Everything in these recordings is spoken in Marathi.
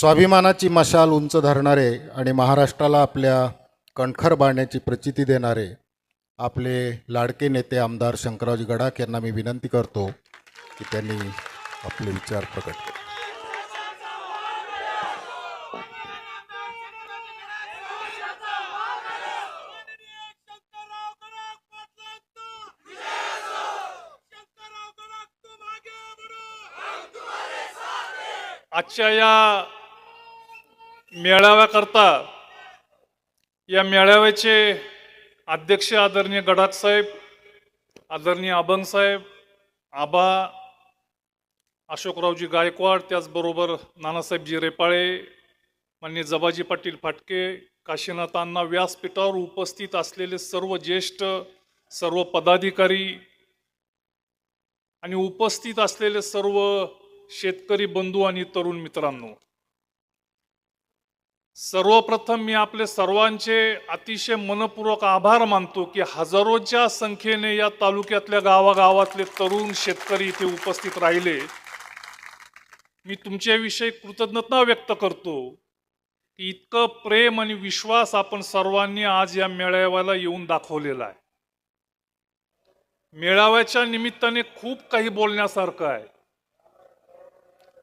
स्वाभिमानाची मशाल उंच धरणारे आणि महाराष्ट्राला आपल्या कणखर बाण्याची प्रचिती देणारे आपले लाडके नेते आमदार शंकररावजी गडाख यांना मी विनंती करतो की त्यांनी आपले विचार प्रकट केले. आजच्या या मेळाव्याकरता या मेळाव्याचे अध्यक्ष आदरणीय गडाख साहेब, आदरणीय अभंग साहेब, आबा अशोकरावजी गायकवाड, त्याचबरोबर नानासाहेबजी रेपाळे, माननीय जबाजी पाटील फाटके, काशीनाथ अण्णा, व्यासपीठावर उपस्थित असलेले सर्व ज्येष्ठ, सर्व पदाधिकारी आणि उपस्थित असलेले सर्व शेतकरी बंधू आणि तरुण मित्रांनो, सर्वप्रथम मी आपले सर्वांचे अतिशय मनपूर्वक आभार मानतो की हजारोच्या संख्येने या तालुक्यातल्या गावागावातले तरुण शेतकरी इथे उपस्थित राहिले. मी तुमच्याविषयी कृतज्ञता व्यक्त करतो की इतकं प्रेम आणि विश्वास आपण सर्वांनी आज या मेळाव्याला येऊन दाखवलेला आहे. मेळाव्याच्या निमित्ताने खूप काही बोलण्यासारखं आहे,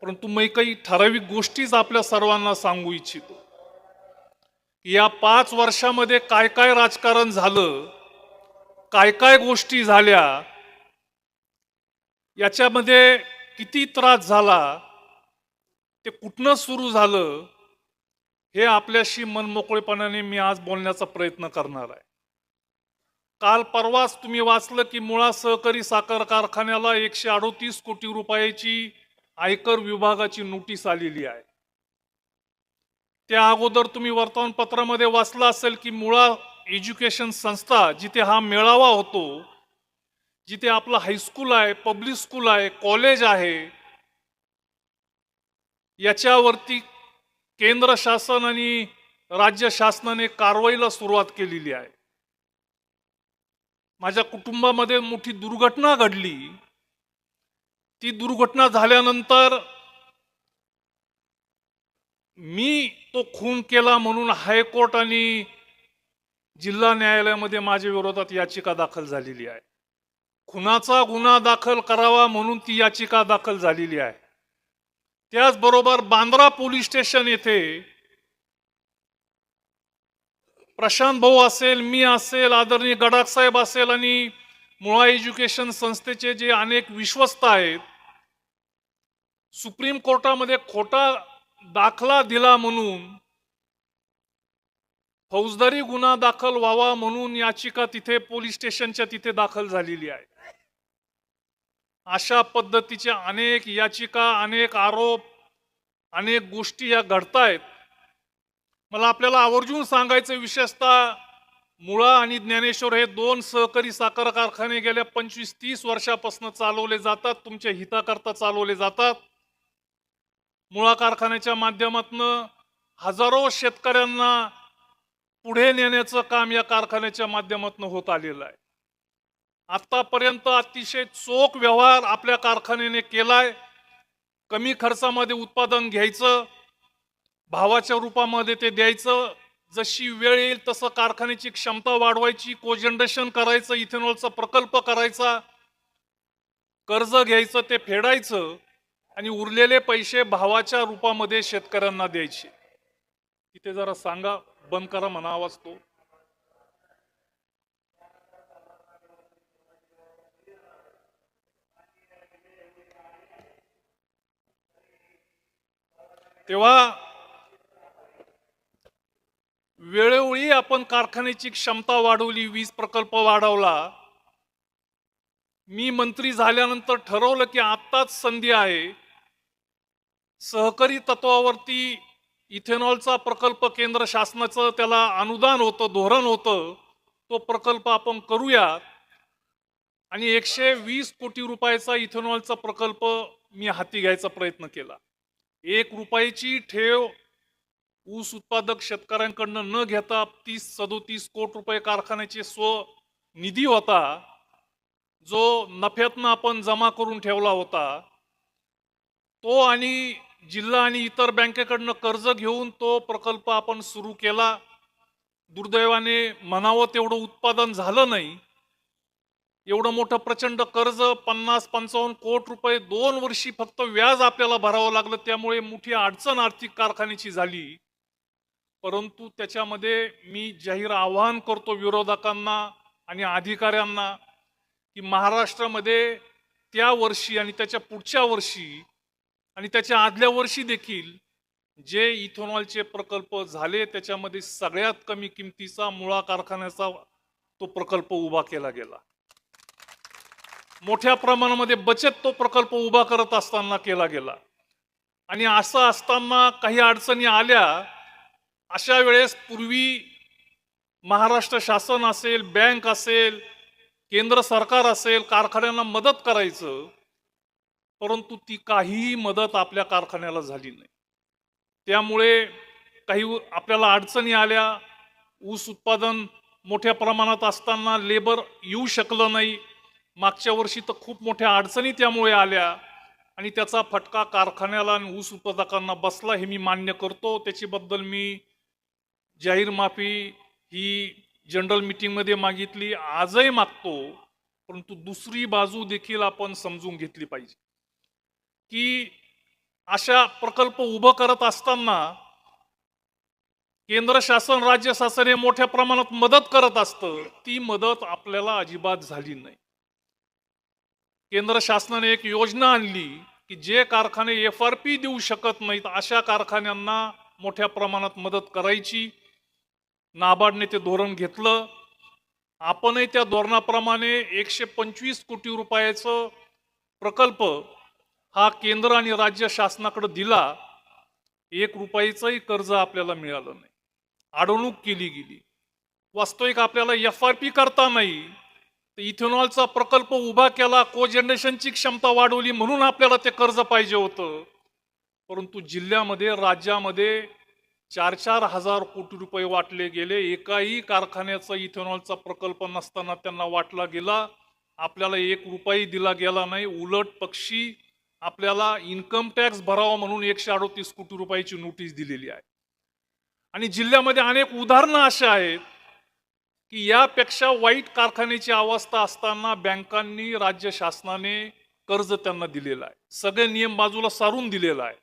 परंतु मी काही ठराविक गोष्टीच आपल्या सर्वांना सांगू इच्छितो. या 5 वर्षामध्ये काय काय राजकारण झालं, काय काय गोष्टी झाल्या, याच्यामध्ये किती त्रास झाला, ते कुठनं सुरू झालं, हे आपल्याशी मनमोकळेपणाने मी आज बोलण्याचा प्रयत्न करणार आहे. काल परवाच तुम्ही वाचलं की मुळा सहकारी साखर कारखान्याला 138 कोटी रुपयाची आयकर विभागाची नोटीस आलेली आहे. त्या अगोदर तुम्ही वर्तमानपत्रामध्ये वाचलं असेल की मुळा एज्युकेशन संस्था, जिथे हा मेळावा होतो, जिथे आपलं हायस्कूल आहे, पब्लिक स्कूल आहे, कॉलेज आहे, याच्यावरती केंद्र शासन आणि राज्य शासनाने कारवाईला सुरुवात केलेली आहे. माझ्या कुटुंबामध्ये मोठी दुर्घटना घडली. ती दुर्घटना झाल्यानंतर मी तो खून केला म्हणून हायकोर्ट आणि जिल्हा न्यायालयामध्ये माझ्या विरोधात याचिका दाखल झालेली आहे. खुनाचा गुन्हा दाखल करावा म्हणून ती याचिका दाखल झालेली आहे. त्याचबरोबर बांद्रा पोलीस स्टेशन येथे प्रशांत भाऊ असेल, मी असेल, आदरणीय गडाख साहेब असेल आणि मुळा एज्युकेशन संस्थेचे जे अनेक विश्वस्त आहेत, सुप्रीम कोर्टामध्ये खोटा दाखला दिला म्हणून, फौजदारी गुन्हा दाखल व्हावा म्हणून याचिका तिथे पोलीस स्टेशनच्या तिथे दाखल झालेली आहे. अशा पद्धतीच्या अनेक याचिका, अनेक आरोप, अनेक गोष्टी या घडतायत. मला आपल्याला आवर्जून सांगायचं, विशेषतः मुळा आणि ज्ञानेश्वर हे 2 सहकारी साखर कारखाने गेल्या 25-30 वर्षापासून चालवले जातात, तुमच्या हिताकरता चालवले जातात. मुळा कारखान्याच्या माध्यमातून हजारो शेतकऱ्यांना पुढे नेण्याचं काम या कारखान्याच्या माध्यमातून होत आलेलं आहे. आतापर्यंत अतिशय चोख व्यवहार आपल्या कारखान्याने केलाय. कमी खर्चामध्ये उत्पादन घ्यायचं, भावाच्या रूपामध्ये ते द्यायचं, जशी वेळ येईल तसं कारखान्याची क्षमता वाढवायची, कोजनरेशन करायचं, इथेनॉलचा प्रकल्प करायचा, कर्ज घ्यायचं, ते फेडायचं आणि उरलेले पैसे भावाच्या रूपामध्ये शेतकऱ्यांना द्यायचे. इथे जरा सांगा, बंद करा म्हणा आवाज तो. तेव्हा वेळोवेळी आपण कारखान्याची क्षमता वाढवली, वीज प्रकल्प वाढवला. मी मंत्री झाल्यानंतर ठरवलं की आत्ताच संधी आहे, सहकारी तत्वावरती इथेनॉलचा प्रकल्प केंद्र शासनाचं त्याला अनुदान होतं, धोरण होतं, तो प्रकल्प आपण करूया. आणि 120 कोटी रुपयाचा इथेनॉलचा प्रकल्प मी हाती घ्यायचा प्रयत्न केला. 1 रुपयाची ठेव ऊस उत्पादक शेतकऱ्यांकडनं न घेता 30-37 कोटी रुपये कारखान्याचे स्वनिधी होता, जो नफ्यातनं आपण जमा करून ठेवला होता, तो आणि जिल्हा आणि इतर बँकेकडनं कर्ज घेऊन तो प्रकल्प आपण सुरू केला. दुर्दैवाने म्हणावं तेवढं उत्पादन झालं नाही. एवढं मोठं प्रचंड कर्ज 50-55 कोटी रुपये 2 वर्षी फक्त व्याज आपल्याला भरावं लागलं. त्यामुळे मोठी अडचण आर्थिक कारखान्याची झाली. परंतु त्याच्यामध्ये मी जाहीर आवाहन करतो विरोधकांना आणि अधिकाऱ्यांना की महाराष्ट्रामध्ये त्या वर्षी आणि त्याच्या पुढच्या वर्षी आणि त्याच्या आदल्या वर्षी देखील जे इथेनॉलचे प्रकल्प झाले त्याच्यामध्ये सगळ्यात कमी किमतीचा मुळा कारखान्याचा तो प्रकल्प उभा केला गेला. मोठ्या प्रमाणामध्ये बचत तो प्रकल्प उभा करत असताना केला गेला. आणि असं असताना काही अडचणी आल्या. अशा वेळेस पूर्वी महाराष्ट्र शासन असेल, बँक असेल, केंद्र सरकार असेल, कारखान्यांना मदत करायचं, परंतु ती काहीही मदत आपल्या कारखान्याला झाली नाही. त्यामुळे काही आपल्याला अडचणी आल्या. ऊस उत्पादन मोठ्या प्रमाणात असताना लेबर येऊ शकलं नाही. मागच्या वर्षी तर खूप मोठ्या अडचणी त्यामुळे आल्या आणि त्याचा फटका कारखान्याला आणि ऊस उत्पादकांना बसला, हे मी मान्य करतो. त्याच्याबद्दल मी जाहीर माफी ही जनरल मीटिंगमध्ये मागितली, आजही मागतो. परंतु दुसरी बाजू देखील आपण समजून घेतली पाहिजे की अशा प्रकल्प उभं करत असताना केंद्र शासन, राज्य शासन हे मोठ्या प्रमाणात मदत करत असतं. ती मदत आपल्याला अजिबात झाली नाही. केंद्र शासनाने एक योजना आणली की जे कारखाने FRP देऊ शकत नाहीत अशा कारखान्यांना मोठ्या प्रमाणात मदत करायची. नाबार्डने ते धोरण घेतलं. आपणही त्या धोरणाप्रमाणे 125 कोटी रुपयाचं प्रकल्प हा केंद्र आणि राज्य शासनाकडे दिला. 1 रुपयाचंही कर्ज आपल्याला मिळालं नाही. अडवणूक केली गेली. वास्तविक आपल्याला FRP करता नाही, इथेनॉलचा प्रकल्प उभा केला, कोजनरेशनची क्षमता वाढवली म्हणून आपल्याला ते कर्ज पाहिजे होतं. परंतु जिल्ह्यामध्ये, राज्यामध्ये 4-4 हजार कोटी रुपये वाटले गेले. एकाही कारखान्याचा इथेनॉलचा प्रकल्प नसताना त्यांना वाटला गेला. आपल्याला 1 रुपया दिला गेला नाही. उलट पक्षी आपल्याला इन्कम टॅक्स भरावा म्हणून 138 कोटी रुपयाची नोटीस दिलेली आहे. आणि जिल्ह्यामध्ये अनेक उदाहरणं अशा आहेत की यापेक्षा वाईट कारखान्याची अवस्था असताना बँकांनी, राज्य शासनाने कर्ज त्यांना दिलेलं आहे. सगळे नियम बाजूला सारून दिलेला आहे.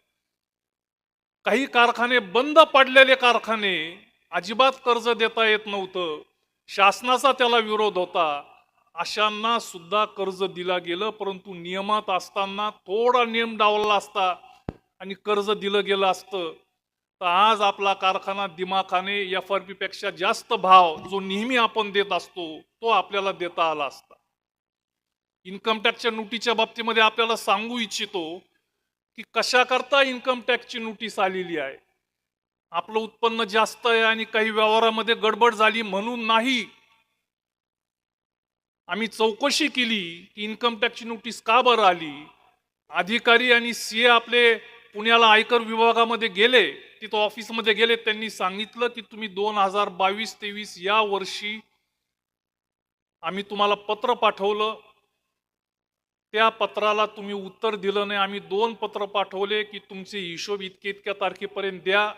काही कारखाने, बंद पडलेले कारखाने, अजिबात कर्ज देता येत नव्हतं, शासनाचा त्याला विरोध होता, अशांना सुद्धा कर्ज दिला गेलं. परंतु नियमात असताना थोडा नियम डावलला असता आणि कर्ज दिलं गेलं असतं तर आज आपला कारखाना दिमाखाने FRP पेक्षा जास्त भाव जो नेहमी आपण देत असतो तो आपल्याला देता आला असता. इन्कम टॅक्सच्या नोटीसच्या बाबतीमध्ये आपल्याला सांगू इच्छितो की कशा करता इन्कम टॅक्सची नोटीस आलेली आहे. आपलं उत्पन्न जास्त आहे आणि काही व्यवहारामध्ये गडबड झाली म्हणून नाही. आम्ही चौकशी केली की इन्कम टॅक्सची नोटीस का बरं आली. अधिकारी आणि CA आपले पुण्याला आयकर विभागामध्ये गेले, तिथं ऑफिसमध्ये गेले. त्यांनी सांगितलं की तुम्ही 2022-23 या वर्षी आम्ही तुम्हाला पत्र पाठवलं, त्या पत्राला तुम्ही उत्तर दिलं नाही. आम्ही 2 पत्र पाठवले की तुमचे हिशोब इतक्या तारखेपर्यंत द्या.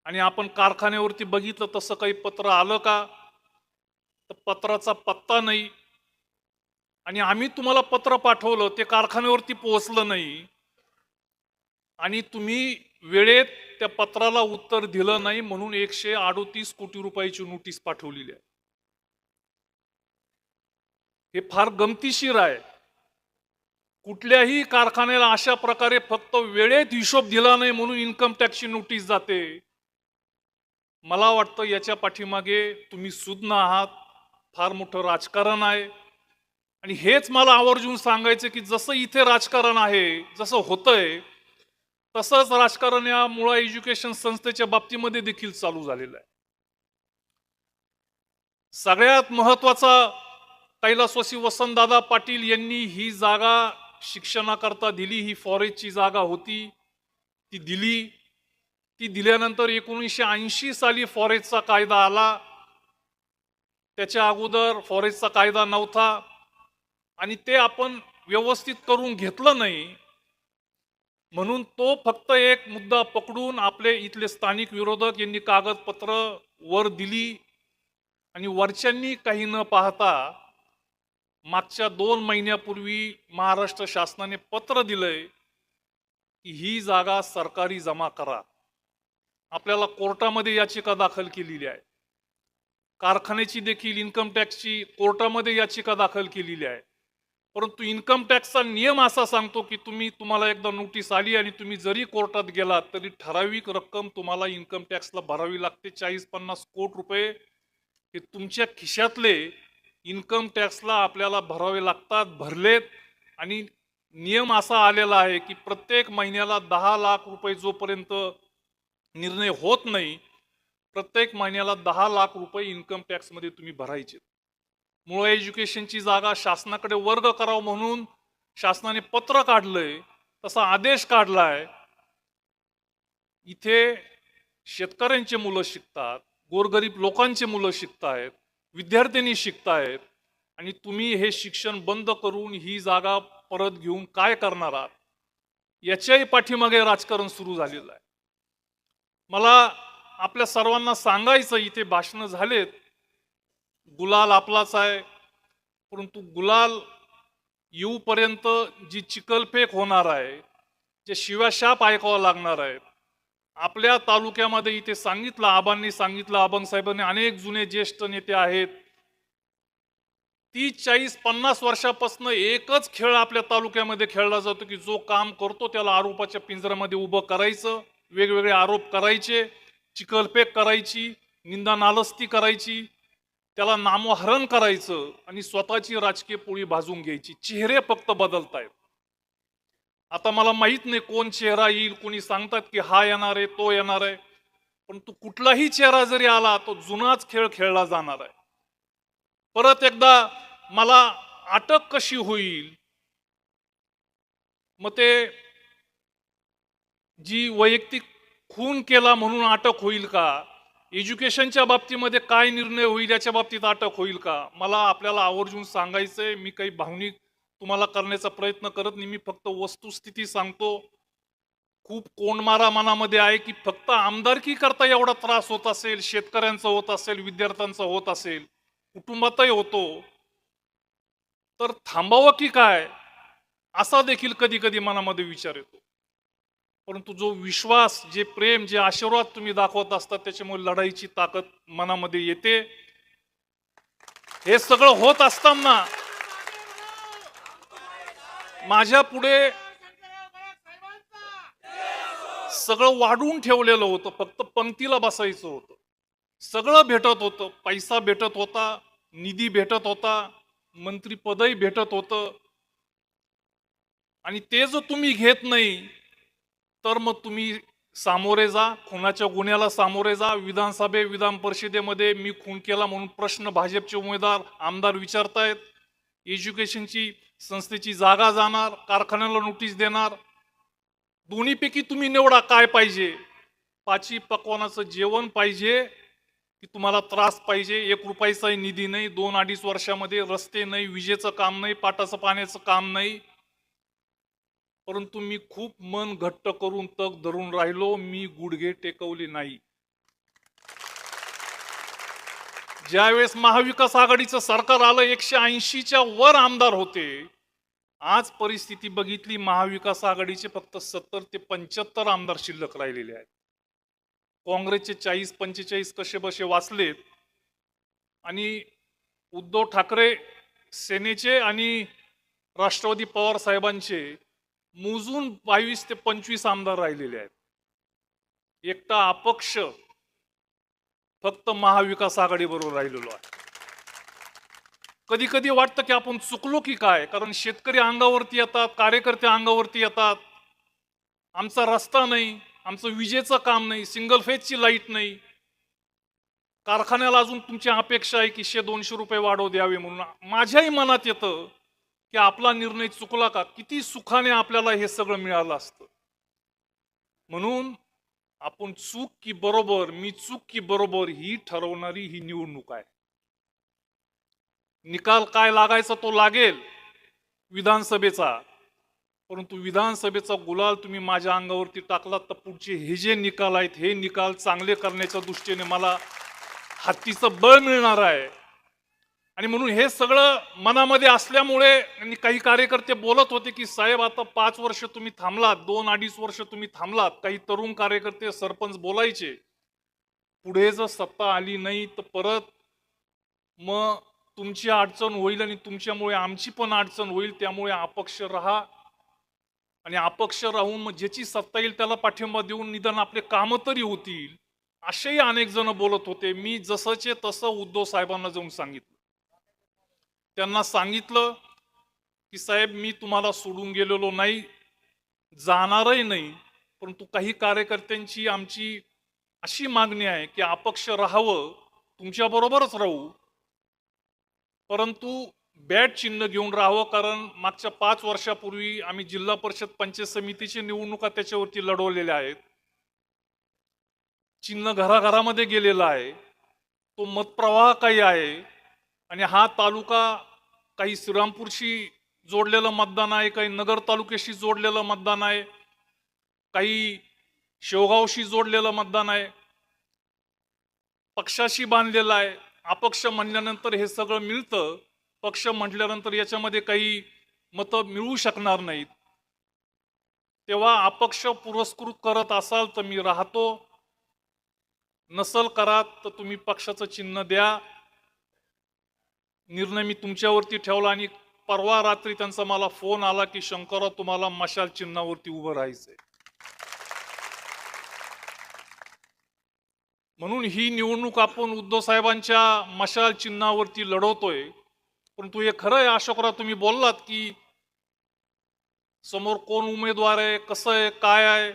आणि आपण कारखान्यावरती बघितलं तसं काही पत्र आलं का, तर पत्राचा पत्ता नाही. आणि आम्ही तुम्हाला पत्र पाठवलं ते कारखान्यावरती पोहोचलं नाही आणि तुम्ही वेळेत त्या पत्राला उत्तर दिलं नाही म्हणून 138 कोटी रुपयाची नोटीस पाठवलेली आहे. हे फार गमतीशीर आहे. कुठल्याही कारखान्याला अशा प्रकारे फक्त वेळेत हिशोब दिला नाही म्हणून इन्कम टॅक्सची नोटीस जाते. मला वाटतं याच्या पाठीमागे तुम्ही सुज्ञ आहात. फार मोठं राजकारण आहे. आणि हेच मला आवर्जून सांगायचं की जसं इथे राजकारण आहे, जसं होतंय तसंच राजकारण या मुळा एज्युकेशन संस्थेच्या बाबतीमध्ये देखील चालू झालेलं आहे. सगळ्यात महत्वाचा, कैलासवासी वसंतदादा पाटील यांनी ही जागा शिक्षणाकरता दिली. ही फॉरेस्टची जागा होती, ती दिली. ती दिल्यानंतर 1980 साली फॉरेस्टचा कायदा आला. त्याच्या अगोदर फॉरेस्टचा कायदा नव्हता आणि ते आपण व्यवस्थित करून घेतलं नाही. म्हणून तो फक्त एक मुद्दा पकडून आपले इथले स्थानिक विरोधक यांनी कागदपत्र वर दिली आणि वरच्यांनी काही न पाहता मागच्या 2 महिन्यापूर्वी महाराष्ट्र शासनाने पत्र दिलंय की ही जागा सरकारी जमा करा. आपल्याला कोर्टामध्ये याचिका दाखल केलेली आहे. कारखान्याची देखील इन्कम टॅक्सची कोर्टामध्ये याचिका दाखल केलेली आहे. परंतु इन्कम टॅक्सचा नियम असा सांगतो की तुम्हाला एकदा नोटीस आली आणि तुम्ही जरी कोर्टात गेलात तरी ठराविक रक्कम तुम्हाला इन्कम टॅक्सला भरावी लागते. 40-50 कोटी रुपये हे तुमच्या खिशातले इन्कम टॅक्सला आपल्याला भरावे लागतात. भरलेत आणि नियम असा आलेला आहे की प्रत्येक महिन्याला 10 लाख रुपये जोपर्यंत निर्णय होत नाही प्रत्येक महिन्याला 10 लाख रुपये इन्कम टॅक्स मध्ये तुम्ही भरायचे. मूळ एज्युकेशनची जागा शासनाकडे वर्ग करावं म्हणून शासनाने पत्र काढलंय, तसा आदेश काढलाय. इथे शेतकऱ्यांचे मुलं शिकतात, गोरगरीब लोकांचे मुलं शिकतायत, विद्यार्थ्यांनी शिकतायत आणि तुम्ही हे शिक्षण बंद करून ही जागा परत घेऊन काय करणार आहात याच्याही पाठीमागे राजकारण सुरू झालेलं आहे. मला आपल्या सर्वांना सांगायचं, इथे भाषणं झालेत, गुलाल आपलाच आहे, परंतु गुलाल येऊपर्यंत जी चिखलफेक होणार आहे, जे शिव्याशाप ऐकावं लागणार आहे. आपल्या तालुक्यामध्ये इथे सांगितलं, आबांनी सांगितलं, आबांग साहेबांनी, अनेक जुने ज्येष्ठ नेते आहेत. 30-40-50 वर्षापासून एकच खेळ आपल्या तालुक्यामध्ये खेळला जातो की जो काम करतो त्याला आरोपाच्या पिंजऱ्यामध्ये उभं करायचं, वेगवेगळे आरोप करायचे, चिखलफेक करायची, निंदा नालस्ती करायची, त्याला नामोहरण करायचं आणि स्वतःची राजकीय पोळी भाजून घ्यायची. चेहरे फक्त बदलतायत. आता मला माहित नाही कोण चेहरा येईल, कोणी सांगतात की हा येणार आहे, तो येणार आहे, परंतु कुठलाही चेहरा जरी आला तो जुनाच खेळ खेळला जाणार आहे. परत एकदा मला अटक कशी होईल, मग ते जी वैयक्तिक खून केला म्हणून अटक होईल का, एज्युकेशनच्या बाबतीमध्ये काय निर्णय होईल याच्या बाबतीत अटक होईल का, मला आपल्याला आवर्जून सांगायचंय. मी काही भावनिक तुम्हाला करण्याचा प्रयत्न करत नाही, मी फक्त वस्तुस्थिती सांगतो. खूप कोंडमारा मनामध्ये आहे की फक्त आमदारकी करता एवढा त्रास होत असेल, शेतकऱ्यांचा होत असेल, विद्यार्थ्यांचा होत असेल, कुटुंबातही होतो, तर थांबावं की काय, असा देखील कधी कधी मनामध्ये विचार येतो. परंतु जो विश्वास, जे प्रेम, जे आशीर्वाद तुम्ही दाखवत असतात त्याच्यामुळे लढाईची ताकद मनामध्ये येते. हे सगळं होत असताना माझ्या पुढे सगळं वाढून ठेवलेलं होतं, फक्त पंक्तीला बसायचं होतं. सगळं भेटत होतं, पैसा भेटत होता, निधी भेटत होता, मंत्रीपदही भेटत होतं. आणि ते जर तुम्ही घेत नाही तर मग तुम्ही सामोरे जा, खुनाच्या गुन्ह्याला सामोरे जा. विधानसभे, विधान परिषदेमध्ये मी खून केला म्हणून प्रश्न भाजपचे उमेदवार, आमदार विचारतायत. एज्युकेशनची संस्थेची जागा जाणार, कारखान्याला नोटीस देणार. दोन्हीपैकी तुम्ही निवडा काय पाहिजे. पाची पकवानाचं जेवण पाहिजे की तुम्हाला त्रास पाहिजे. 1 रुपयाचाही निधी नाही, 2-2.5 वर्षामध्ये रस्ते नाही, विजेचं काम नाही, पाटाचं पाण्याचं काम नाही. परंतु मी खूप मन घट्ट करून तग धरून राहिलो, मी गुडघे टेकवले नाही. ज्यावेळेस महाविकास आघाडीचं सरकार आलं, 180च्या वर आमदार होते. आज परिस्थिती बघितली, महाविकास आघाडीचे फक्त 70 ते 75 आमदार शिल्लक राहिलेले आहेत. काँग्रेसचे 40-45 कसे बसे वाचलेत आणि उद्धव ठाकरे सेनेचे आणि राष्ट्रवादी पवार साहेबांचे मोजून 22 ते 25 आमदार राहिलेले आहेत. एकटा अपक्ष फक्त महाविकास आघाडी बरोबर राहिलेलो आहे. कधी कधी वाटतं की आपण चुकलो की काय, कारण शेतकरी अंगावरती येतात, कार्यकर्ते अंगावरती येतात. आमचा रस्ता नाही, आमचं विजेचं काम नाही, सिंगल फेजची लाईट नाही, कारखान्याला अजून तुमची अपेक्षा आहे की 100-200 रुपये वाढव द्यावे म्हणून. माझ्याही मनात येतं की आपला निर्णय चुकला का, किती सुखाने आपल्याला हे सगळं मिळालं असतं. म्हणून आपण चूक की बरोबर, मी चूक की बरोबर ही ठरवणारी ही निवडणूक आहे. निकाल काय लागायचा तो लागेल विधानसभेचा. परंतु विधानसभेचा गुलाल तुम्ही माझ्या अंगावरती टाकलात, तर पुढचे हे जे निकाल आहेत हे निकाल चांगले करण्याच्या दृष्टीने मला हत्तीचं बळ मिळणार आहे. आणि म्हणून हे सगळं मनामध्ये असल्यामुळे आणि काही कार्यकर्ते बोलत होते की साहेब आता 5 वर्ष तुम्ही थांबलात, 2-2.5 वर्ष तुम्ही थांबलात. काही तरुण कार्यकर्ते सरपंच बोलायचे, पुढे जर सत्ता आली नाही तर परत मग तुमची अडचण होईल आणि तुमच्यामुळे आमची पण अडचण होईल, त्यामुळे अपक्ष राहा आणि अपक्ष राहून मग ज्याची सत्ता येईल त्याला पाठिंबा देऊन निदान आपले कामं तरी होतील. असेही अनेक जण बोलत होते. मी जसंचे तसं उद्धव साहेबांना जाऊन सांगितलं. त्यांना सांगितलं की साहेब मी तुम्हाला सोडून गेलेलो नाही, जाणारही नाही, परंतु काही कार्यकर्त्यांची आमची अशी मागणी आहे की अपक्ष राहावं, तुमच्याबरोबरच राहू, परंतु बॅट चिन्ह घेऊन राहावं. कारण मागच्या 5 वर्षापूर्वी आम्ही जिल्हा परिषद पंचायत समितीची निवडणुका त्याच्यावरती लढवलेल्या आहेत. चिन्ह घराघरामध्ये गेलेला आहे. तो मतप्रवाह काही आहे आणि हा तालुका काही श्रीरामपूरशी जोडलेलं मतदान आहे, काही नगर तालुक्याशी जोडलेलं मतदान आहे, काही शेवगावशी जोडलेलं मतदान आहे, पक्षाशी बांधलेलं आहे. अपक्ष म्हणल्यानंतर हे सगळं मिळतं, पक्ष म्हटल्यानंतर याच्यामध्ये काही मतं मिळू शकणार नाहीत. तेव्हा अपक्ष पुरस्कृत करत असाल तर मी राहतो, नसल करात तर तुम्ही पक्षाचं चिन्ह द्या. निर्णय मी तुमच्यावरती ठेवला आणि परवा रात्री त्यांचा मला फोन आला की शंकरराव तुम्हाला मशाल चिन्हावरती उभं राहायचंय. म्हणून ही निवडणूक आपण उद्धव साहेबांच्या मशाल चिन्हावरती लढवतोय. परंतु हे खरं आहे अशोकराव, तुम्ही बोललात की समोर कोण उमेदवार आहे, कसं आहे, काय आहे.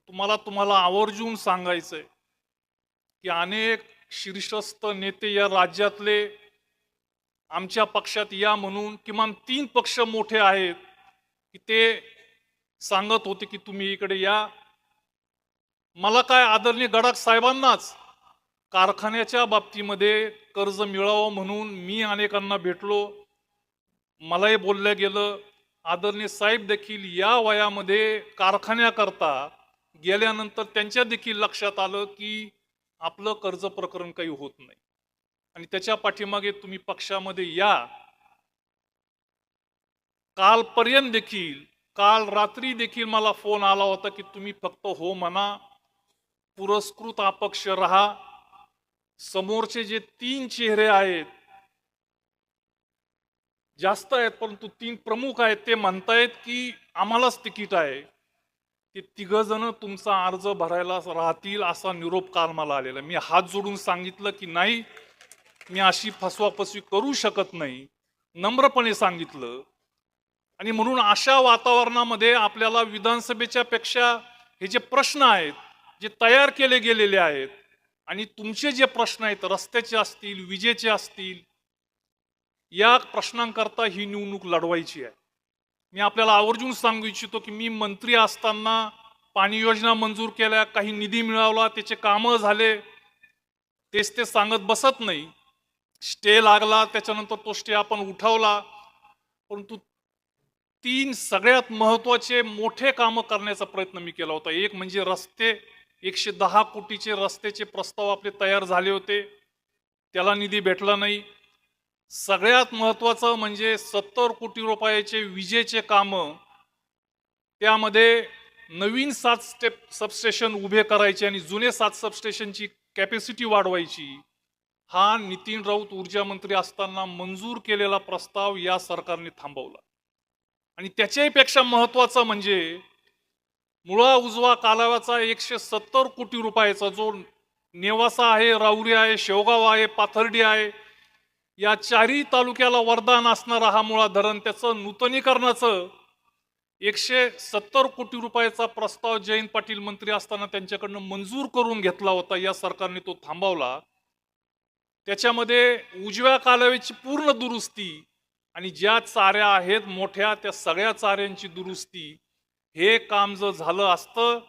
तुम्हाला आवर्जून सांगायचंय की अनेक शीर्षस्थ नेते या राज्यातले आमच्या पक्षात या म्हणून किमान 3 पक्ष मोठे आहेत की ते सांगत होते की तुम्ही इकडे या. मला काय आदरणीय गडाख साहेबांनाच कारखान्याच्या बाबतीमध्ये कर्ज मिळावं म्हणून मी अनेकांना भेटलो, मलाही बोललं गेलं. आदरणीय साहेब देखील या वयामध्ये कारखान्याकरता गेल्यानंतर त्यांच्या देखील लक्षात आलं की आपलं कर्ज प्रकरण काही होत नाही आणि त्याच्या पाठीमागे तुम्ही पक्षामध्ये या. कालपर्यंत देखील, काल रात्री देखील मला फोन आला होता की तुम्ही फक्त हो म्हणा, पुरस्कृत अपक्ष राहा. समोरचे जे 3 चेहरे आहेत, जास्त आहेत परंतु 3 प्रमुख आहेत, ते म्हणतायत की आम्हालाच तिकीट आहे. ते 3 जण तुमचा अर्ज भरायला राहतील असा निरोप काल मला आलेला. मी हात जोडून सांगितलं की नाही, मी अशी फसवाफसवी करू शकत नाही, नम्रपणे सांगितलं. आणि म्हणून अशा वातावरणामध्ये आपल्याला विधानसभेच्या पेक्षा हे जे प्रश्न आहेत जे तयार केले गेलेले आहेत आणि तुमचे जे प्रश्न आहेत रस्त्याचे असतील, विजेचे असतील, या प्रश्नांकरता ही निवडणूक लढवायची आहे. मी आपल्याला आवर्जून सांगू इच्छितो की मी मंत्री असताना पाणी योजना मंजूर केल्या, काही निधी मिळवला, त्याचे कामं झाले, तेच ते सांगत बसत नाही. स्टे लागला, त्याच्यानंतर तो स्टे आपण उठवला, परंतु 3 सगळ्यात महत्वाचे मोठे कामं करण्याचा प्रयत्न मी केला होता. एक म्हणजे रस्ते, 110 कोटीचे रस्त्याचे प्रस्ताव आपले तयार झाले होते, त्याला निधी भेटला नाही. सगळ्यात महत्वाचं म्हणजे 70 कोटी रुपयाचे विजेचे कामं, त्यामध्ये नवीन 7 सबस्टेशन उभे करायचे आणि जुने 7 सबस्टेशनची कॅपॅसिटी वाढवायची. हा नितीन राऊत ऊर्जा मंत्री असताना मंजूर केलेला प्रस्ताव या सरकारने थांबवला. आणि त्याच्याही पेक्षा महत्वाचं म्हणजे मुळा उजवा कालव्याचा 170 कोटी रुपयाचा जो नेवासा आहे, राऊरी आहे, शेवगाव आहे, पाथर्डी आहे, या 4ही तालुक्याला वरदान असणारा हा मुळा धरण, त्याचं नूतनीकरणाचं 170 कोटी रुपयाचा प्रस्ताव जयंत पाटील मंत्री असताना त्यांच्याकडनं मंजूर करून घेतला होता. या सरकारने तो थांबवला. त्याच्यामध्ये उजव्या कालव्याची पूर्ण दुरुस्ती आणि ज्या चाऱ्या आहेत मोठ्या त्या सगळ्या चाऱ्यांची दुरुस्ती, हे काम जर झालं असतं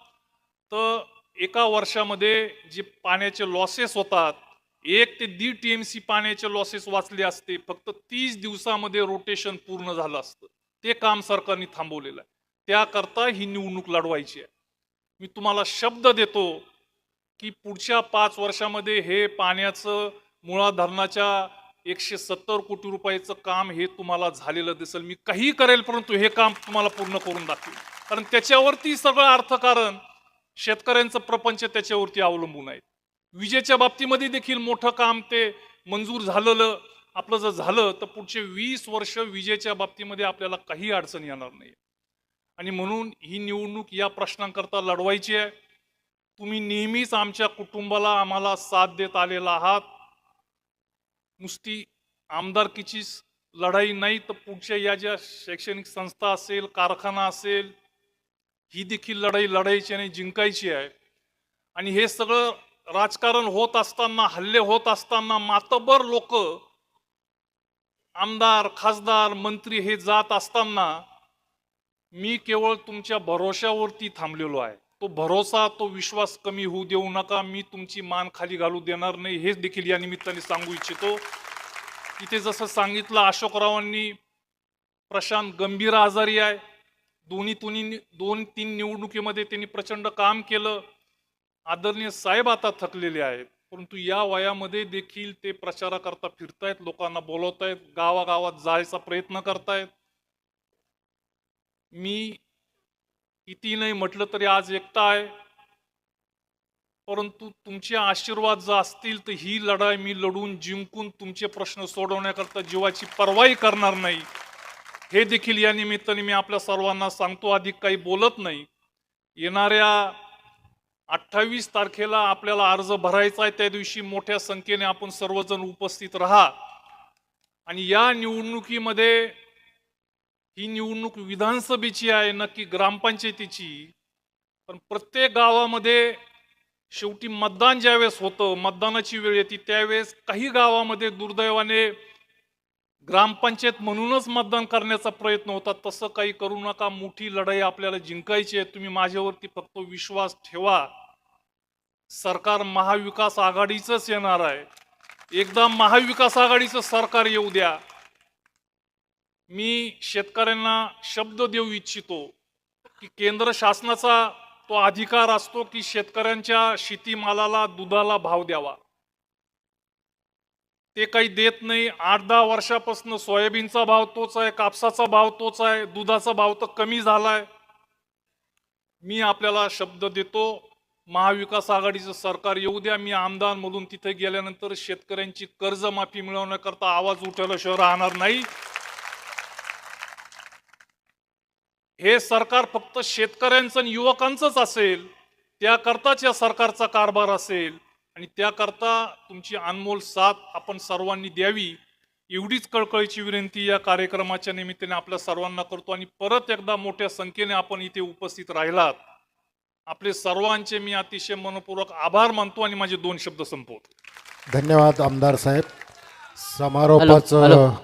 तर एका वर्षामध्ये जे पाण्याचे लॉसेस होतात 1 ते 1.5 TMC पाण्याचे लॉसेस वाचले असते. फक्त 30 दिवसामध्ये रोटेशन पूर्ण झालं असतं. ते काम सरकारने थांबवलेलं आहे. त्याकरता ही निवडणूक लढवायची आहे. मी तुम्हाला शब्द देतो की पुढच्या 5 वर्षामध्ये हे पाण्याचं मुळा धरणाच्या 170 कोटी रुपयाचं काम हे तुम्हाला झालेलं दिसेल. मी काही करेल परंतु हे काम तुम्हाला पूर्ण करून दाखवेल. कारण त्याच्यावरती सगळं अर्थकारण, शेतकऱ्यांचं प्रपंच त्याच्यावरती अवलंबून आहे. विजेच्या बाबतीमध्ये देखील मोठं काम ते मंजूर झालेलं आपलं जर झालं तर पुढचे 20 वर्ष विजेच्या बाबतीमध्ये आपल्याला काही अडचण येणार नाही. आणि म्हणून ही निवडणूक या प्रश्नांकरता लढवायची आहे. तुम्ही नेहमीच आमच्या कुटुंबाला आम्हाला साथ देत आलेला आहात. नुसती आमदारकीची लढाई नाही तर पुढच्या या ज्या शैक्षणिक संस्था असेल, कारखाना असेल, ही देखील लढाई लढायची आणि जिंकायची आहे. आणि हे सगळं राजकारण होत असताना, हल्ले होत असताना मातबर लोक, आमदार, खासदार, मंत्री हे जात असताना मी केवळ तुमच्या भरोशावरती थांबलेलो आहे. तो भरोसा, तो विश्वास कमी होऊ देऊ नका. मी तुमची मान खाली घालू देणार नाही, हेच देखील या निमित्ताने सांगू इच्छितो. इथे जसं सांगितलं अशोकरावांनी, प्रशांत गंभीर आजारी आहे. दोन तीन निवडणुकीमध्ये त्यांनी प्रचंड काम केलं. आदरणीय साहेब आता थकलेले आहेत, परंतु या वयामध्ये देखील ते प्रचाराकरता फिरतायत, लोकांना बोलवतायत, गावागावात जायचा प्रयत्न करतायत. मी किती नाही म्हटलं तरी आज एकटा आहे, परंतु तुमचे आशीर्वाद जर असतील तर ही लढाई मी लढून जिंकून तुमचे प्रश्न सोडवण्याकरता जीवाची पर्वाई करणार नाही, हे देखील या निमित्ताने मी आपल्या सर्वांना सांगतो. अधिक काही बोलत नाही. येणाऱ्या 28 तारखेला आपल्याला अर्ज भरायचा आहे. त्या दिवशी मोठ्या संख्येने आपण सर्वजण उपस्थित राहा. आणि या निवडणुकीमध्ये, ही निवडणूक विधानसभेची आहे, नक्की ग्रामपंचायतीची, पण प्रत्येक गावामध्ये शेवटी मतदान ज्यावेळेस होतं, मतदानाची वेळ येते त्यावेळेस काही गावामध्ये दुर्दैवाने ग्रामपंचायत म्हणूनच मतदान करण्याचा प्रयत्न होता. तसं काही करू नका. मोठी लढाई आपल्याला जिंकायची आहे. तुम्ही माझ्यावरती फक्त विश्वास ठेवा. सरकार महाविकास आघाडीचंच येणार आहे. एकदा महाविकास आघाडीचं सरकार येऊ द्या. मी शेतकऱ्यांना शब्द देऊ इच्छितो की केंद्र शासनाचा तो अधिकार असतो की शेतकऱ्यांच्या शेतीमालाला, दुधाला भाव द्यावा. ते काही देत नाही. 8-10 वर्षापासून सोयाबीनचा भाव तोच आहे, कापसाचा भाव तोच आहे, दुधाचा भाव तर कमी झालाय. मी आपल्याला शब्द देतो, महाविकास आघाडीचं सरकार येऊ द्या. मी आमदार म्हणून तिथे गेल्यानंतर शेतकऱ्यांची कर्जमाफी मिळवण्याकरता आवाज उठवल्याशिवाय राहणार नाही. हे सरकार फक्त शेतकऱ्यांचं आणि युवकांचंच असेल, त्याकरताच या सरकारचा कारभार असेल. आणि त्याकरता तुमची अनमोल साथ आपण सर्वांनी द्यावी, एवढीच कळकळीची विनंती या कार्यक्रमाच्या निमित्ताने आपल्या सर्वांना करतो. आणि परत एकदा मोठ्या संख्येने आपण इथे उपस्थित राहिलात, आपले सर्वांचे मी अतिशय मनपूर्वक आभार मानतो आणि माझे 2 शब्द संपवतो. धन्यवाद आमदार साहेब. समारोपाचं